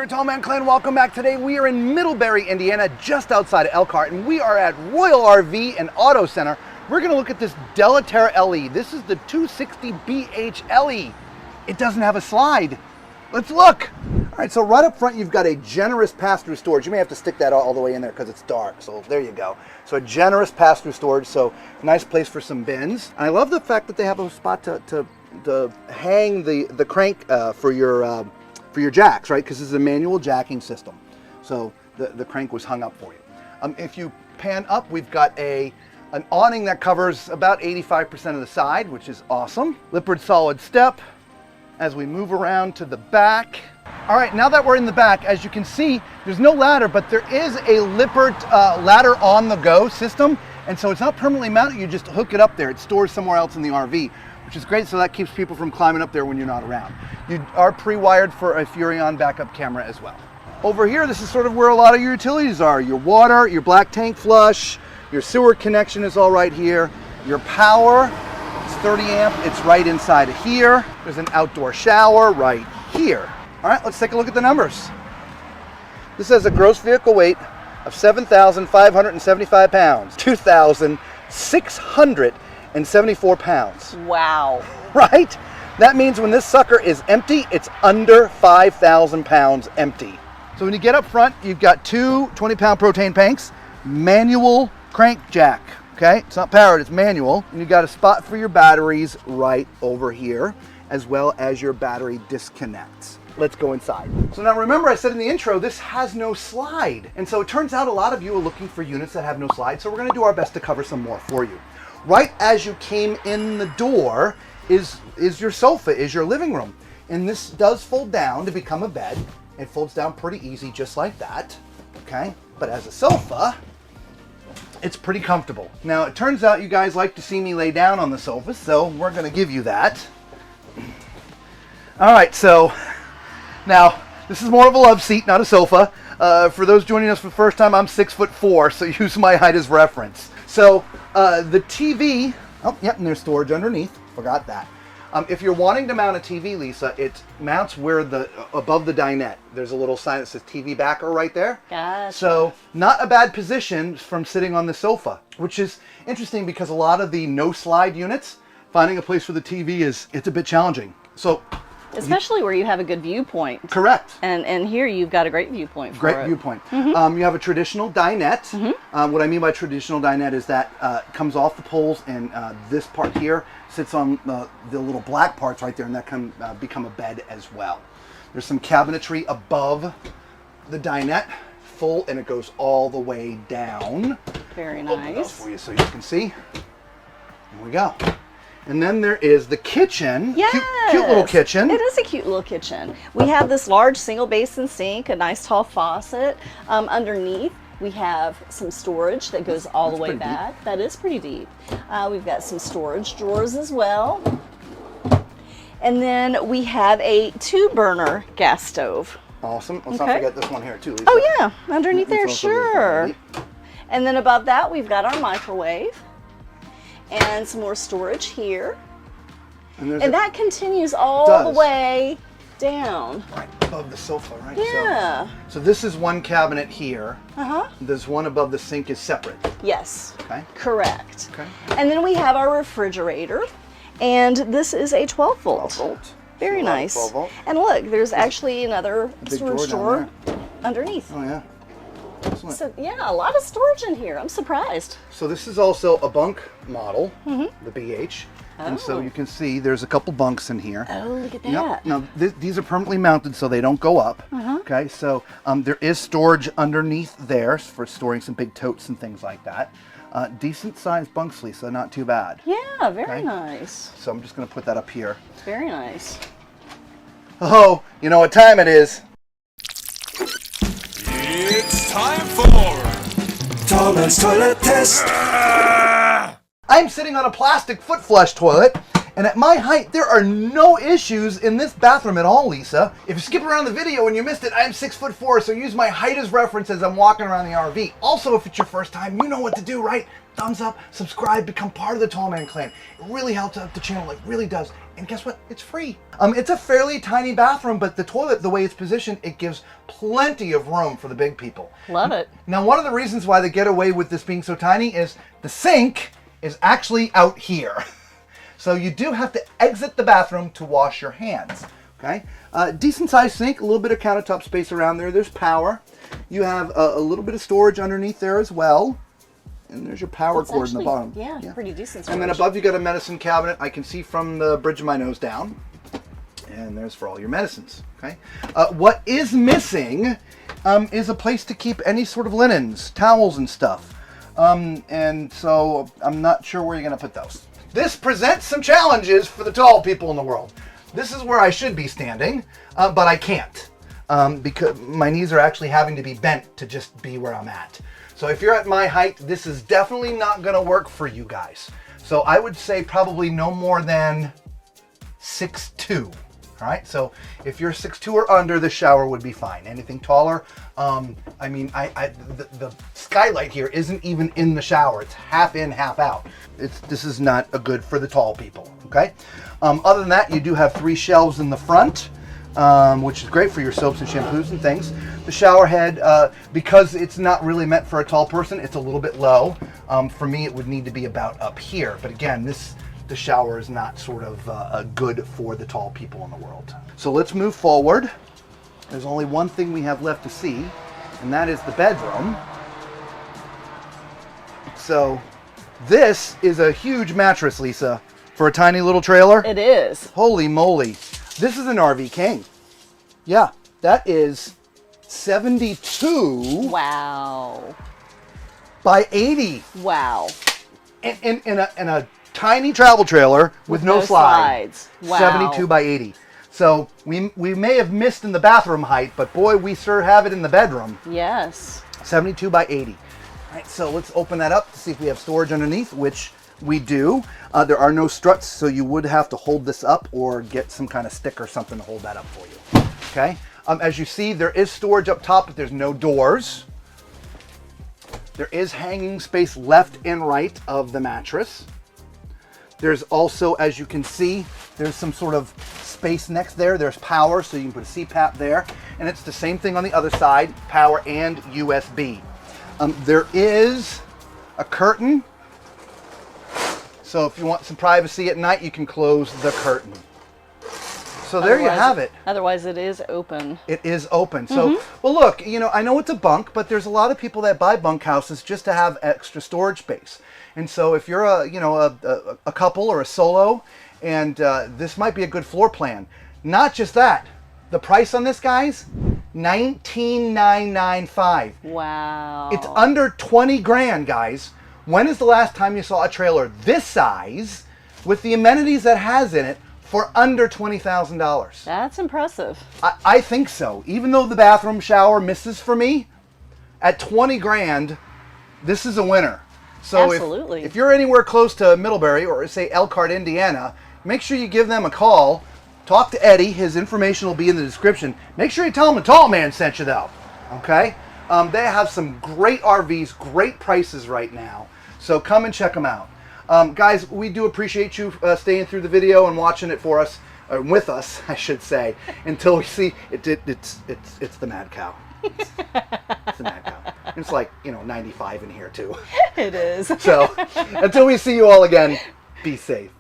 there, Tall Man Clan. Welcome back. Today we are in Middlebury, Indiana, just outside of Elkhart, and we are at Royal RV and Auto Center. We're going to look at this Della Terra LE. This is the 260BHLE. It doesn't have a slide. Let's look. All right, so right up front, you've got a generous pass-through storage. You may have to stick that all the way in there because it's dark, so there you go. So a generous pass-through storage, so nice place for some bins. And I love the fact that they have a spot to hang the crank for your jacks, right? Because this is a manual jacking system. So the crank was hung up for you. If you pan up, we've got an awning that covers about 85% of the side, which is awesome. Lippard solid step as we move around to the back. All right, now that we're in the back, as you can see, there's no ladder, but there is a Lippard ladder on the go system. And so it's not permanently mounted, you just hook it up there. It stores somewhere else in the RV, which is great, so that keeps people from climbing up there when you're not around. You are pre-wired for a Furrion backup camera as well. Over here, this is sort of where a lot of your utilities are. Your water, your black tank flush, your sewer connection is all right here. Your power, it's 30 amp, it's right inside of here. There's an outdoor shower right here. All right, let's take a look at the numbers. This has a gross vehicle weight of 7,575 pounds, 2,674 pounds. Wow. Right? That means when this sucker is empty, it's under 5,000 pounds empty. So when you get up front, you've got two 20-pound propane tanks, manual crank jack, okay? It's not powered, it's manual. And you've got a spot for your batteries right over here, as well as your battery disconnects. Let's go inside. So now remember I said in the intro, this has no slide. And so it turns out a lot of you are looking for units that have no slide, so we're gonna do our best to cover some more for you. Right as you came in the door is your sofa, is your living room. And this does fold down to become a bed. It folds down pretty easy, just like that, okay? But as a sofa, it's pretty comfortable. Now, it turns out you guys like to see me lay down on the sofa, so we're gonna give you that. All right, so now, this is more of a love seat, not a sofa. For those joining us for the first time, I'm 6'4", so use my height as reference. So the TV, oh, yep, and there's storage underneath, forgot that. If you're wanting to mount a TV, Lisa, it mounts where above the dinette. There's a little sign that says TV backer right there. Gotcha. So not a bad position from sitting on the sofa, which is interesting because a lot of the no slide units, finding a place for the TV it's a bit challenging. So especially where you have a good viewpoint. Correct. And here you've got a great viewpoint for it. Great viewpoint. You have a traditional dinette. What I mean by traditional dinette is that comes off the poles, and this part here sits on the little black parts right there, and that can become a bed as well. There's some cabinetry above the dinette, full, and it goes all the way down. Very Open those nice. for you so you can see. Here we go. And then there is the kitchen. Yes. Cute little kitchen. It is a cute little kitchen. We have this large single basin sink, a nice tall faucet. Underneath, we have some storage that goes all the way back. That is pretty deep. We've got some storage drawers as well. And then we have a 2-burner gas stove. Awesome. Let's not forget this one here too, Lisa. Oh yeah, underneath there, sure. And then above that, we've got our microwave. And some more storage here. And that continues all the way down. Right above the sofa, right? Yeah. So this is one cabinet here. There's one above the sink is separate. Yes. Okay. Correct. Okay. And then we have our refrigerator. And this is a 12 volt. 12 volt. Very nice. 12 volt. And look, there's actually another storage drawer underneath. Oh yeah. Excellent. So yeah, a lot of storage in here. I'm surprised. So this is also a bunk model, the BH. And so you can see there's a couple bunks in here. Oh, look at that. Yep. Now these are permanently mounted so they don't go up. Okay, so there is storage underneath there for storing some big totes and things like that. Decent sized bunks, Lisa, not too bad. Yeah, very nice. So I'm just gonna put that up here. Very nice. Oh, you know what time it is? It's time for Tall Man's Toilet Test. I'm sitting on a plastic foot flush toilet, And at my height, there are no issues in this bathroom at all, Lisa. If you skip around the video and you missed it, I'm 6'4", so use my height as reference as I'm walking around the RV. Also, if it's your first time, you know what to do, right? Thumbs up, subscribe, become part of the Tall Man Clan. It really helps out the channel, it really does. And guess what? It's free. It's a fairly tiny bathroom, but the toilet, the way it's positioned, it gives plenty of room for the big people. Love it. Now, one of the reasons why they get away with this being so tiny is the sink is actually out here. So you do have to exit the bathroom to wash your hands, okay? Decent sized sink, a little bit of countertop space around there. There's power. You have a little bit of storage underneath there as well. And there's your power cord in the bottom. Yeah, pretty decent storage. And then above you got a medicine cabinet. I can see from the bridge of my nose down. And there's for all your medicines, okay? What is missing is a place to keep any sort of linens, towels and stuff. And so I'm not sure where you're gonna put those. This presents some challenges for the tall people in the world. This is where I should be standing, but I can't because my knees are actually having to be bent to just be where I'm at. So if you're at my height, this is definitely not gonna work for you guys. So I would say probably no more than 6'2". All right, so if you're 6'2" or under, the shower would be fine. Anything taller, I mean, the skylight here isn't even in the shower. It's half in, half out. This is not a good for the tall people, okay? Other than that, you do have 3 shelves in the front, which is great for your soaps and shampoos and things. The shower head, because it's not really meant for a tall person, it's a little bit low. For me, it would need to be about up here. But again, the shower is not sort of good for the tall people in the world. So let's move forward. There's only one thing we have left to see, and that is the bedroom. So this is a huge mattress, Lisa, for a tiny little trailer. It is. Holy moly. This is an RV King. Yeah, that is 72 Wow. by 80. Wow. In a tiny travel trailer with no slides. Wow. 72 by 80. So we may have missed in the bathroom height, but boy, we sure have it in the bedroom. Yes. 72 by 80. All right, so let's open that up to see if we have storage underneath, which we do. There are no struts, so you would have to hold this up or get some kind of stick or something to hold that up for you. Okay. As you see, there is storage up top, but there's no doors. There is hanging space left and right of the mattress. There's also, as you can see, there's some sort of space next there. There's power, so you can put a CPAP there. And it's the same thing on the other side, power and USB. There is a curtain. So if you want some privacy at night, you can close the curtain. So there you have it. Otherwise, it is open. It is open. So, well, look, you know, I know it's a bunk, but there's a lot of people that buy bunk houses just to have extra storage space. And so if you're a couple or a solo, and this might be a good floor plan. Not just that, the price on this, guys, $19,995. Wow. It's under 20 grand, guys. When is the last time you saw a trailer this size with the amenities that has in it for under $20,000? That's impressive. I think so. Even though the bathroom shower misses for me, at 20 grand, this is a winner. So Absolutely. if you're anywhere close to Middlebury or say Elkhart, Indiana, make sure you give them a call. Talk to Eddie. His information will be in the description. Make sure you tell him the Tall Man sent you though. Okay? They have some great RVs, great prices right now. So come and check them out. Guys, we do appreciate you staying through the video and watching it for us, with us, I should say, until we see it's the mad cow. It's the mad cow. It's like, 95 in here too. It is. So until we see you all again, be safe.